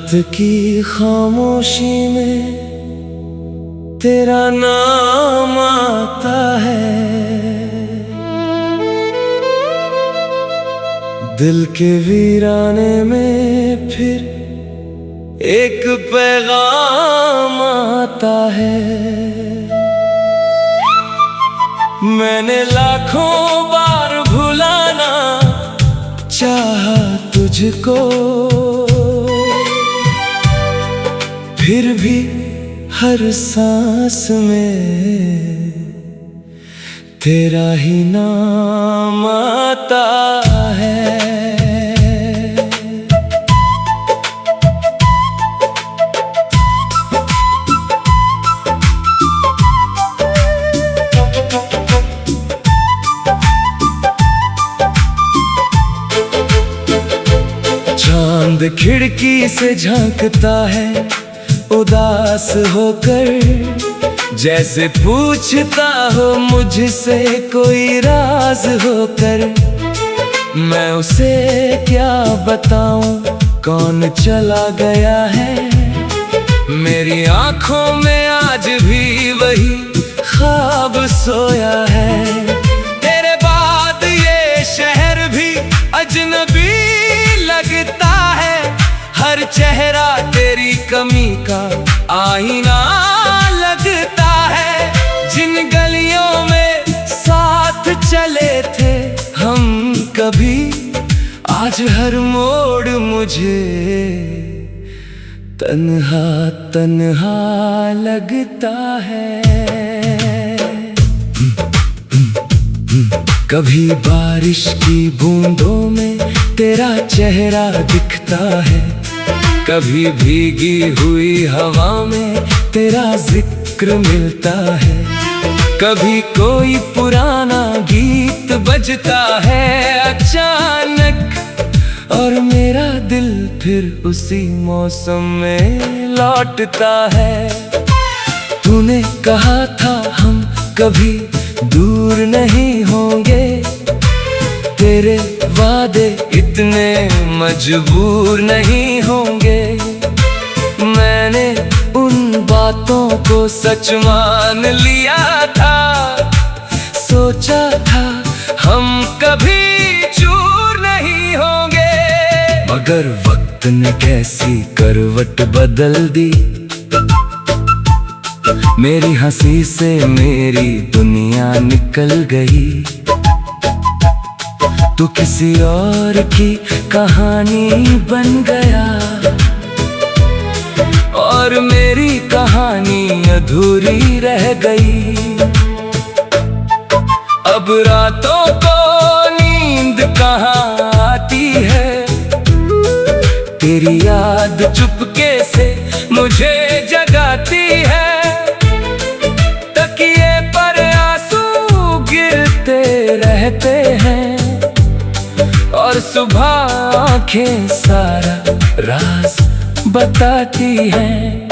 रात की खामोशी में तेरा नाम आता है, दिल के वीराने में फिर एक पैगाम आता है। मैंने लाखों बार भुलाना चाहा तुझको, फिर भी हर सांस में तेरा ही नाम आता है। चांद खिड़की से झांकता है उदास होकर, जैसे पूछता हो मुझसे कोई राज होकर। मैं उसे क्या बताऊं कौन चला गया है, मेरी आंखों में आज भी वही ख्वाब सोया है। तेरे बाद ये शहर भी अजनबी लगता है, हर चेहरा तेरी कमी का आईना लगता है। जिन गलियों में साथ चले थे हम कभी, आज हर मोड़ मुझे तन्हा तन्हा लगता है। कभी बारिश की बूंदों में तेरा चेहरा दिखता है, कभी भीगी हुई हवा में तेरा जिक्र मिलता है। कभी कोई पुराना गीत बजता है अचानक, और मेरा दिल फिर उसी मौसम में लौटता है। तूने कहा था हम कभी दूर नहीं होंगे, तेरे वादे इतने मजबूर नहीं होंगे। मैंने उन बातों को सच मान लिया था, सोचा था हम कभी चूर नहीं होंगे। मगर वक्त ने कैसी करवट बदल दी, मेरी हंसी से मेरी दुनिया निकल गई। तू किसी और की कहानी बन गया, और मेरी कहानी अधूरी रह गई। अब रातों को नींद कहाँ आती है, तेरी याद चुपके से मुझे जगाती है। तकिए पर आंसू गिरते रहते हैं, और सुबह आंखें सारा राज बताती हैं।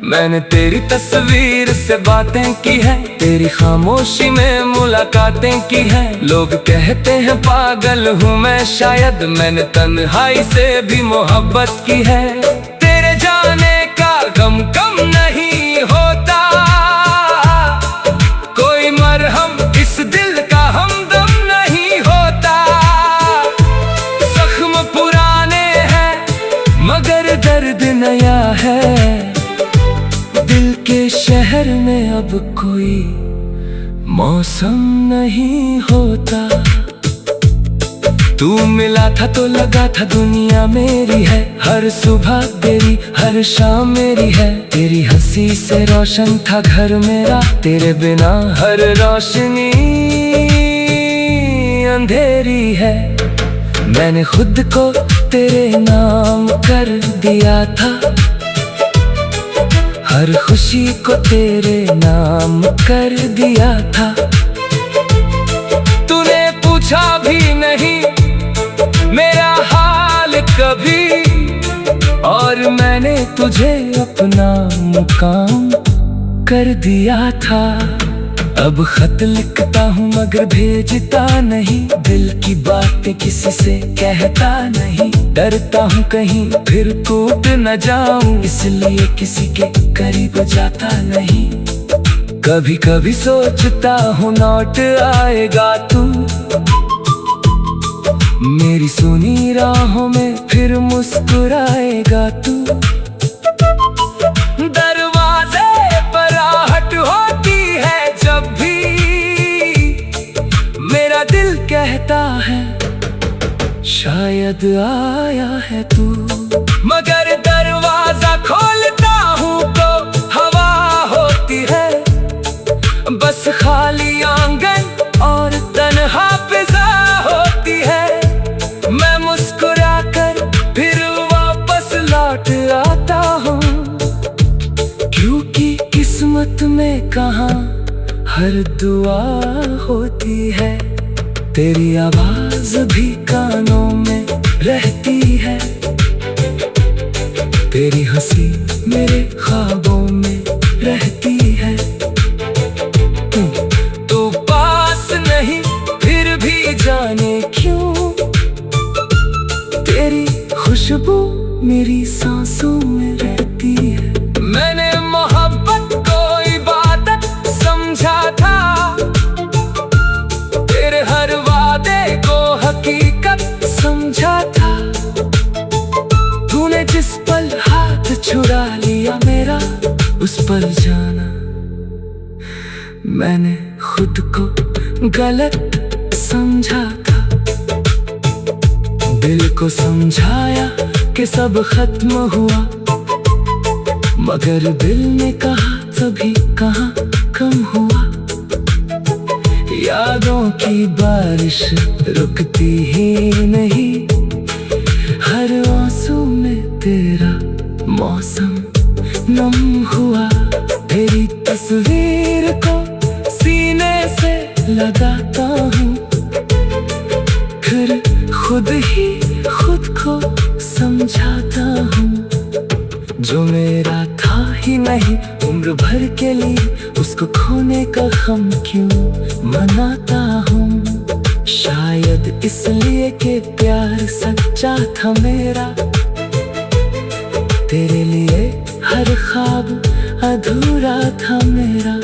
मैंने तेरी तस्वीर से बातें की है, तेरी खामोशी में मुलाकातें की है। लोग कहते हैं पागल हूँ मैं, शायद मैंने तन्हाई से भी मोहब्बत की है। तेरे जाने का गम कम नहीं होता, कोई मरहम इस दिल का हमदम नहीं होता। जख्म पुराने हैं मगर दर्द नया है, दिल के शहर में अब कोई मौसम नहीं होता। तू मिला था तो लगा था दुनिया मेरी है, हर सुबह तेरी हर शाम मेरी है। तेरी हंसी से रोशन था घर मेरा, तेरे बिना हर रोशनी अंधेरी है। मैंने खुद को तेरे नाम कर दिया था, हर खुशी को तेरे नाम कर दिया था। तूने पूछा भी नहीं मेरा हाल कभी, और मैंने तुझे अपना मुकाम कर दिया था। अब खत लिखता हूँ मगर भेजता नहीं, दिल की बातें किसी से कहता नहीं। डरता हूँ कहीं फिर टूट न जाऊं, इसलिए किसी के करीब जाता नहीं। कभी कभी सोचता हूँ लौट आएगा तू, मेरी सुनी राहों में फिर मुस्कुराएगा तू। दरवाजे पर आहट होती है जब भी, मेरा दिल कहता है शायद आया है तू। मगर दरवाजा खोलता हूँ तो हवा होती है, बस खाली आंगन और तन्हा फिजा होती है। मैं मुस्कुरा कर फिर वापस लौट आता हूँ, क्योंकि किस्मत में कहाँ हर दुआ होती है। तेरी आवाज भी कानों में रहती है, तेरी हंसी मेरे ख्वाबों में रहती है। तू पास नहीं फिर भी जाने क्यों, तेरी खुशबू मेरी सांसों में रहती है। मैंने मोहब्बत को इबादत समझा था, तेरे हर वादे को हकीकत समझा था। तूने जिस पल हाथ छुड़ा लिया मेरा, उस पल जाना मैंने खुद को गलत समझा था। दिल को समझाया कि सब खत्म हुआ, मगर दिल ने कहा तभी कहाँ कम हुआ। यादों की बारिश रुकती ही नहीं, हर आंसू में तेरा मौसम नम हुआ। तेरी तस्वीर को सीने से लगाता हूँ, फिर खुद ही खुद को समझाता हूँ। जो मेरा था ही नहीं उम्र भर के लिए, उसको खोने का गम क्यों मनाता हूँ। शायद इसलिए कि प्यार सच्चा था मेरा, तेरे लिए हर ख्वाब अधूरा था मेरा।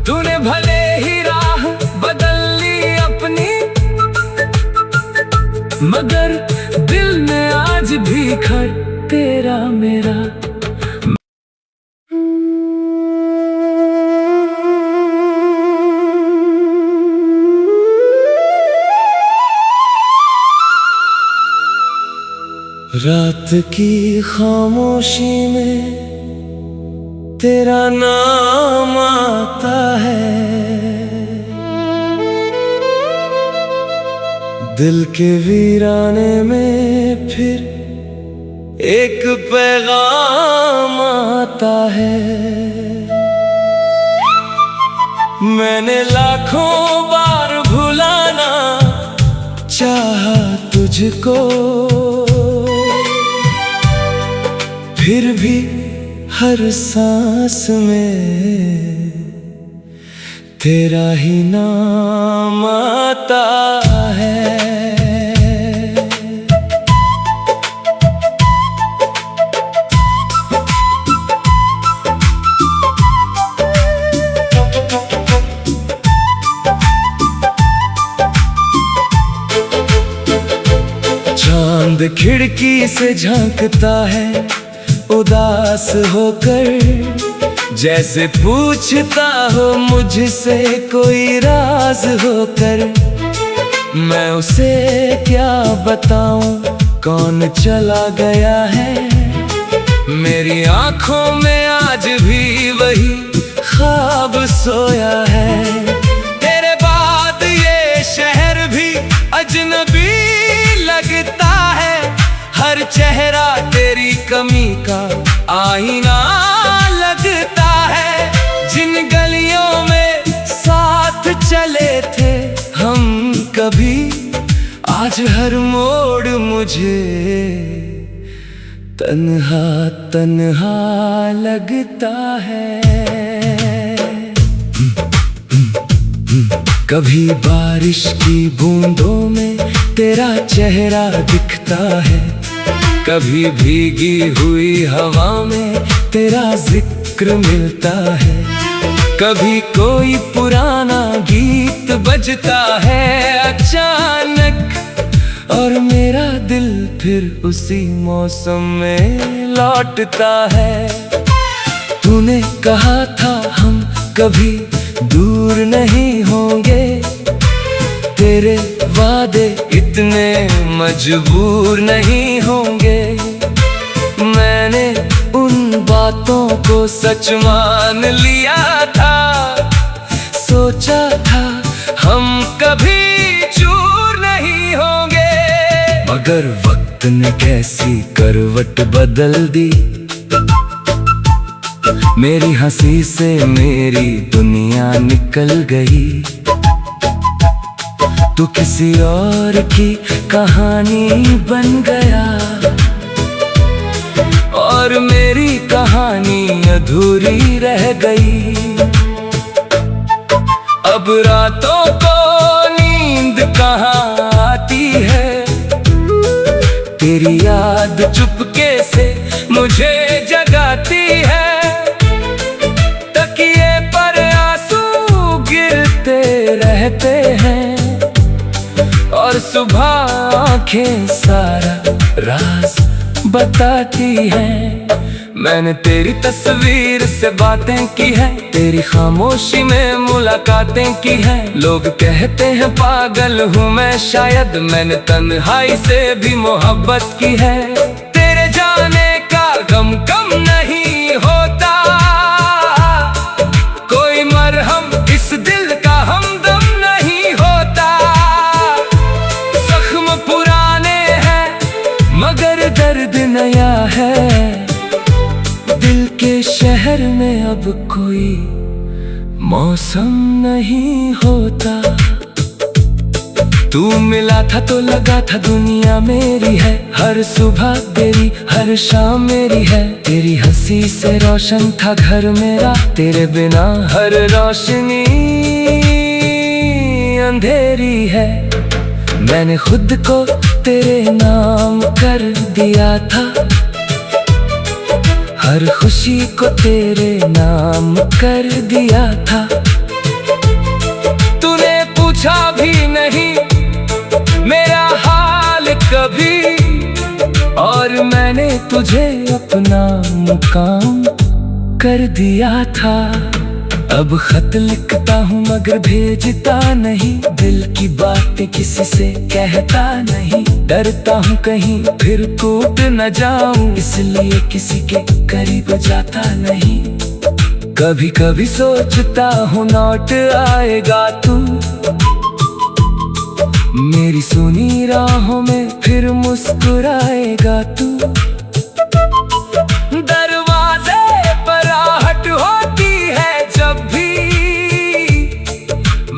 तूने भले ही राह बदल ली अपनी, मगर दिल में आज भी घर तेरा मेरा। रात की खामोशी में तेरा नाम आता है, दिल के वीराने में फिर एक पैगाम आता है। मैंने लाखों बार भुलाना चाहा तुझको, फिर भी हर सांस में तेरा ही नाम आता है। चांद खिड़की से झांकता है उदास होकर, जैसे पूछता हो मुझसे कोई राज होकर। मैं उसे क्या बताऊं कौन चला गया है, मेरी आंखों में आज भी वही ख्वाब सोया है। तेरे बाद ये शहर भी अजनबी लगता है, हर चेहरा तेरी कमी का आईना लगता है। जिन गलियों में साथ चले थे हम कभी, आज हर मोड़ मुझे तन्हा तन्हा लगता है। कभी बारिश की बूंदों में तेरा चेहरा दिखता है, कभी भीगी हुई हवा में तेरा जिक्र मिलता है, कभी कोई पुराना गीत बजता है अचानक और मेरा दिल फिर उसी मौसम में लौटता है। तूने कहा था हम कभी दूर नहीं होंगे, तेरे वादे इतने मजबूर नहीं होंगे। मैंने उन बातों को सच मान लिया था, सोचा था हम कभी चूर नहीं होंगे। मगर वक्त ने कैसी करवट बदल दी, मेरी हंसी से मेरी दुनिया निकल गई। तू किसी और की कहानी बन गया और मेरी कहानी अधूरी रह गई। अब रातों को नींद कहाँ आती है, तेरी याद चुपके से मुझे जगाती है। तकिए पर आंसू गिरते रहते हैं और सुबह आंखें सारा राज बताती हैं। मैंने तेरी तस्वीर से बातें की है, तेरी खामोशी में मुलाकातें की है। लोग कहते हैं पागल हूँ मैं, शायद मैंने तन्हाई से भी मोहब्बत की है। तेरे जाने का गम कम नहीं होता, कोई मरहम इस दिल का हमदम नहीं होता। जख्म पुराने हैं मगर दर्द नया है, दिल के शहर में अब कोई मौसम नहीं होता। तू मिला था तो लगा था दुनिया मेरी है, हर सुबह तेरी हर शाम मेरी है। तेरी हंसी से रोशन था घर मेरा, तेरे बिना हर रोशनी अंधेरी है। मैंने खुद को तेरे नाम कर दिया था, हर खुशी को तेरे नाम कर दिया था। तूने पूछा भी नहीं मेरा हाल कभी, और मैंने तुझे अपना मुकाम कर दिया था। अब खत लिखता हूँ मगर भेजता नहीं, दिल की बातें किसी से कहता नहीं। डरता हूँ कहीं फिर टूट न जाऊं, इसलिए किसी के करीब जाता नहीं। कभी कभी सोचता हूँ लौट आएगा तू, मेरी सुनी राहों में फिर मुस्कुराएगा तू। दरवाजे पर आहट होती है जब भी,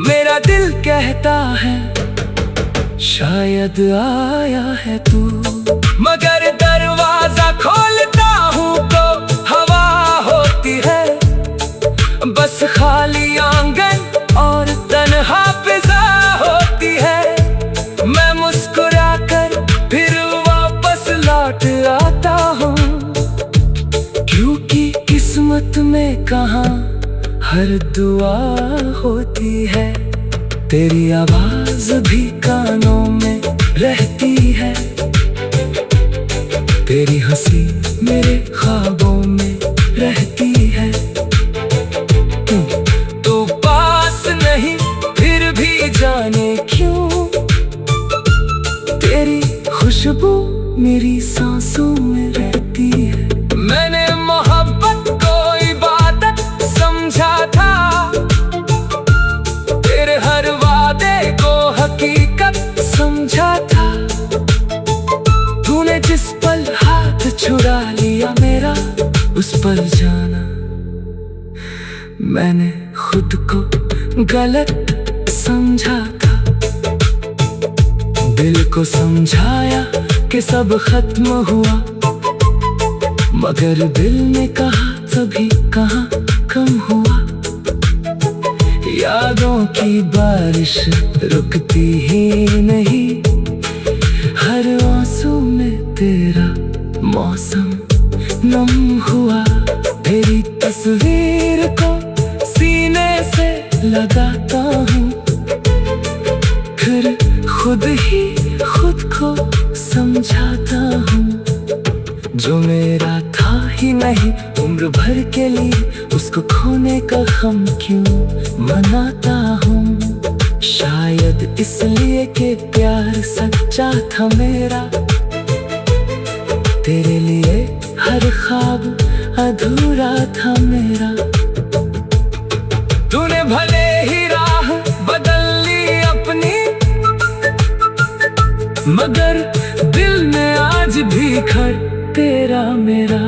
मेरा दिल कहता है शायद आया है तू। मगर दरवाजा खोलता हूँ तो हवा होती है, बस खाली आंगन और तन्हा फिजा होती है। मैं मुस्कुरा कर फिर वापस लौट आता हूँ, क्योंकि किस्मत में कहाँ हर दुआ होती है। तेरी आवाज भी कानों में रहती है, तेरी हंसी मेरे ख्वाबों में रहती है। तू पास नहीं फिर भी जाने क्यों, तेरी खुशबू मेरी सांसों में रहती है। मैंने मोहब्बत को इबादत समझा था, तेरे हर वादे को हकीकत समझा था। तूने जिस पल हाथ छुड़ा लिया मेरा, उस पल जाना मैंने खुद को गलत समझा था। दिल को समझाया कि सब खत्म हुआ, मगर दिल ने कहा तभी कहाँ कम हुआ। यादों की बारिश रुकती ही नहीं, हर आंसू में तेरा मौसम नम हुआ। तेरी तस्वीर को सीने से लगाता हूँ, फिर खुद ही खुद को समझाता हूँ। जो मेरा था ही नहीं उम्र भर के लिए, उसको खोने का गम क्यों मनाता हूँ। शायद इसलिए कि प्यार सच्चा था मेरा, तेरे लिए हर ख्वाब अधूरा था मेरा। तूने भले ही राह बदल ली अपनी, मगर दिल में आज भी खड़ तेरा मेरा।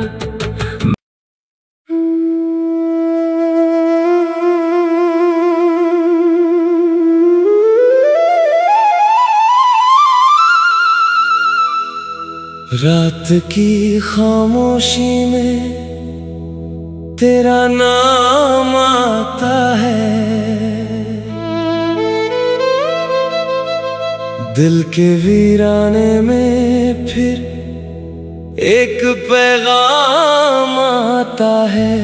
रात की खामोशी में तेरा नाम आता है, दिल के वीराने में फिर एक पैगाम आता है।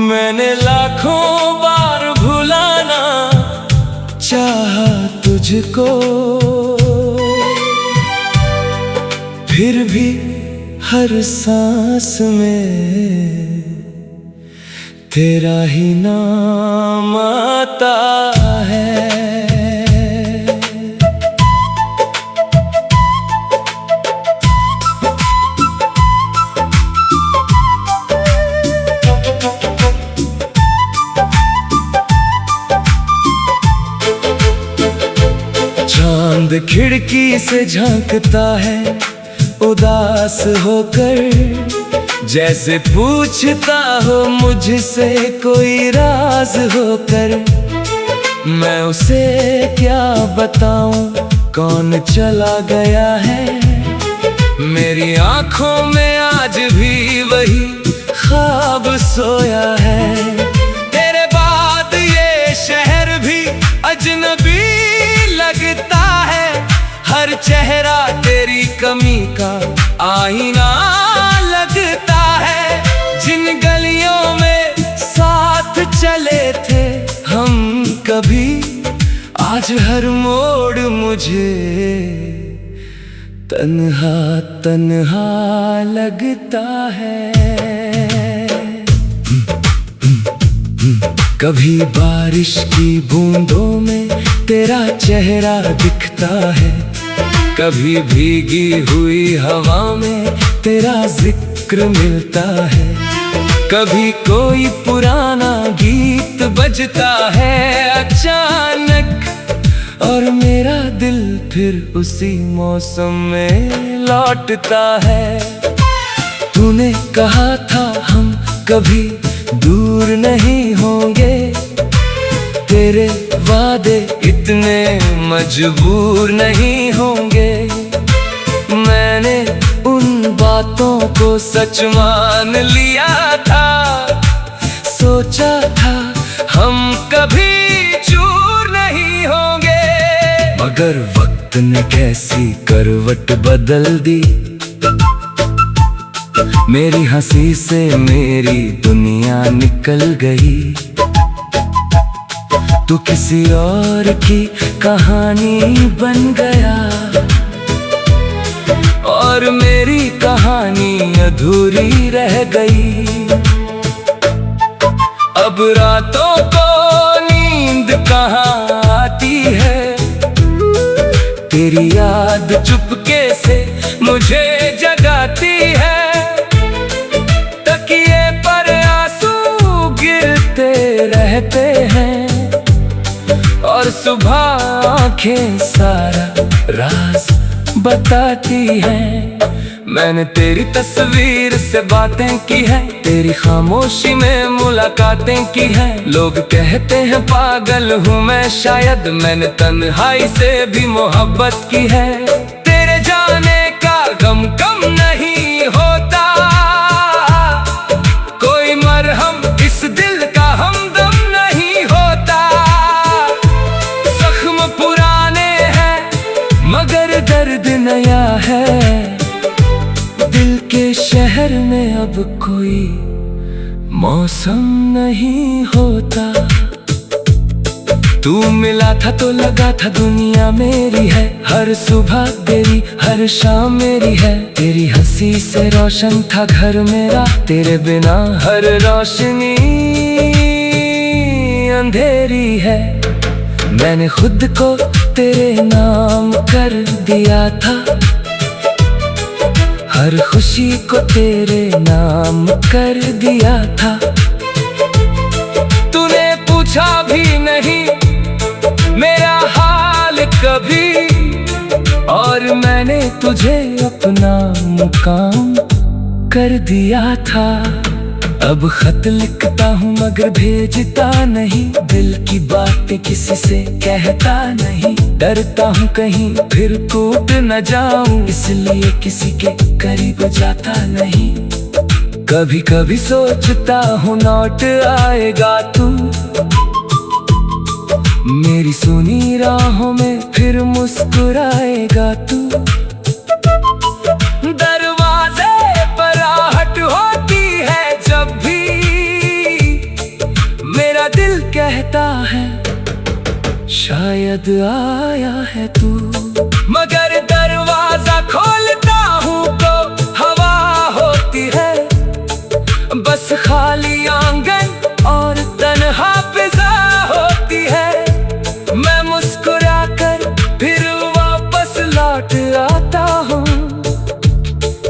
मैंने लाखों बार भुलाना चाहा तुझको, फिर भी हर सांस में तेरा ही नाम आता है। चांद खिड़की से झांकता है उदास होकर, जैसे पूछता हो मुझसे कोई राज होकर। मैं उसे क्या बताऊं कौन चला गया है, मेरी आंखों में आज भी वही ख्वाब सोया है। तेरे बाद ये शहर भी अजनबी लगता है, हर चेहरा तेरी कमी का आईना लगता है। जिन गलियों में साथ चले थे हम कभी, आज हर मोड़ मुझे तन्हा तन्हा लगता है। कभी बारिश की बूंदों में तेरा चेहरा दिखता है, कभी भीगी हुई हवा में तेरा जिक्र मिलता है। कभी कोई पुराना गीत बजता है अचानक, और मेरा दिल फिर उसी मौसम में लौटता है। तूने कहा था हम कभी दूर नहीं होंगे, तेरे वादे इतने मजबूर नहीं होंगे। मैंने उन बातों को सच मान लिया था, सोचा था हम कभी चूर नहीं होंगे। मगर वक्त ने कैसी करवट बदल दी, मेरी हंसी से मेरी दुनिया निकल गई। तू किसी और की कहानी बन गया, और मेरी कहानी अधूरी रह गई। अब रातों को नींद कहाँ आती है, तेरी याद चुपके से मुझे जगाती है। तकिए पर आंसू गिरते रहते हैं, और सुबह आंखें सारा राज बताती हैं। मैंने तेरी तस्वीर से बातें की है, तेरी खामोशी में मुलाकातें की है। लोग कहते हैं पागल हूँ मैं, शायद मैंने तन्हाई से भी मोहब्बत की है। तेरे जाने का गम कम नहीं होता, कोई मरहम इस दिल का घर में अब कोई मौसम नहीं होता। तू मिला था तो लगा था दुनिया मेरी है, हर सुबह तेरी हर शाम मेरी है। तेरी हंसी से रोशन था घर मेरा, तेरे बिना हर रोशनी अंधेरी है। मैंने खुद को तेरे नाम कर दिया था, हर खुशी को तेरे नाम कर दिया था। तूने पूछा भी नहीं मेरा हाल कभी, और मैंने तुझे अपना मुकाम कर दिया था। अब खत लिखता हूँ मगर भेजता नहीं, दिल की बातें किसी से कहता नहीं। डरता हूँ कहीं फिर टूट न जाऊं, इसलिए किसी के करीब जाता नहीं। कभी कभी सोचता हूँ लौट आएगा तू, मेरी सुनी राहों में फिर मुस्कुराएगा तू। दरवाजे पर आहट होती है जब भी, मेरा दिल कहता है शायद आया है तू। मगर दरवाजा खोलता हूँ तो हवा होती है, बस खाली आंगन और तन्हा फिजा होती है। मैं मुस्कुरा कर फिर वापस लौट आता हूँ,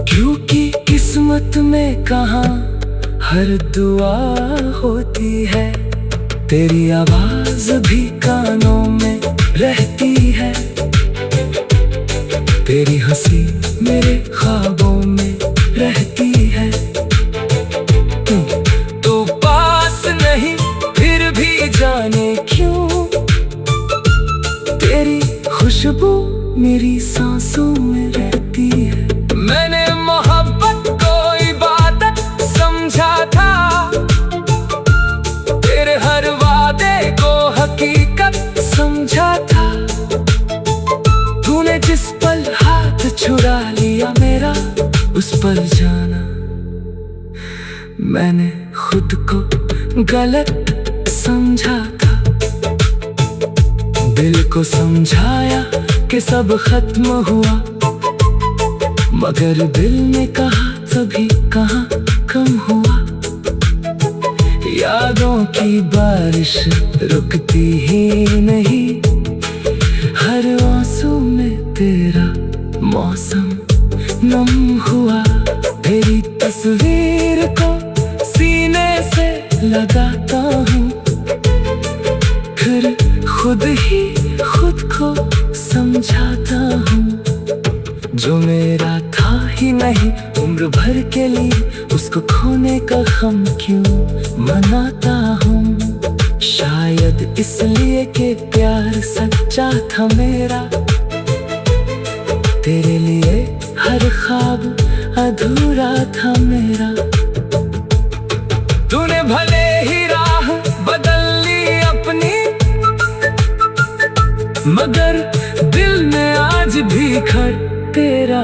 क्योंकि किस्मत में कहाँ हर दुआ होती है। तेरी आवाज भी कानों में रहती है, तेरी हंसी मेरे ख्वाबों में रहती है। तू पास नहीं फिर भी जाने क्यों, तेरी खुशबू मेरी सांसों में रहती है। मैंने मोहब्बत को इबादत समझा था, तेरे हर वादे को हकीकत समझा था। तूने जिस पल हाथ छुड़ा लिया मेरा, उस पल जाना मैंने खुद को गलत समझा था। दिल को समझाया कि सब खत्म हुआ, मगर दिल ने कहा तभी कहाँ कम हुआ। यादों की बारिश रुकती ही नहीं, हर आंसू में तेरा मौसम नम हुआ। तेरी तस्वीर को सीने से लगाता हूँ, फिर खुद ही खुद को समझाता हूँ। जो मेरा था ही नहीं उम्र भर के लिए, उसको खोने का गम क्यों मनाता हूँ। शायद इसलिए कि प्यार सच्चा था मेरा, तेरे लिए हर ख्वाब अधूरा था मेरा। तूने भले ही राह बदल ली अपनी, मगर दिल में आज भी खड़ तेरा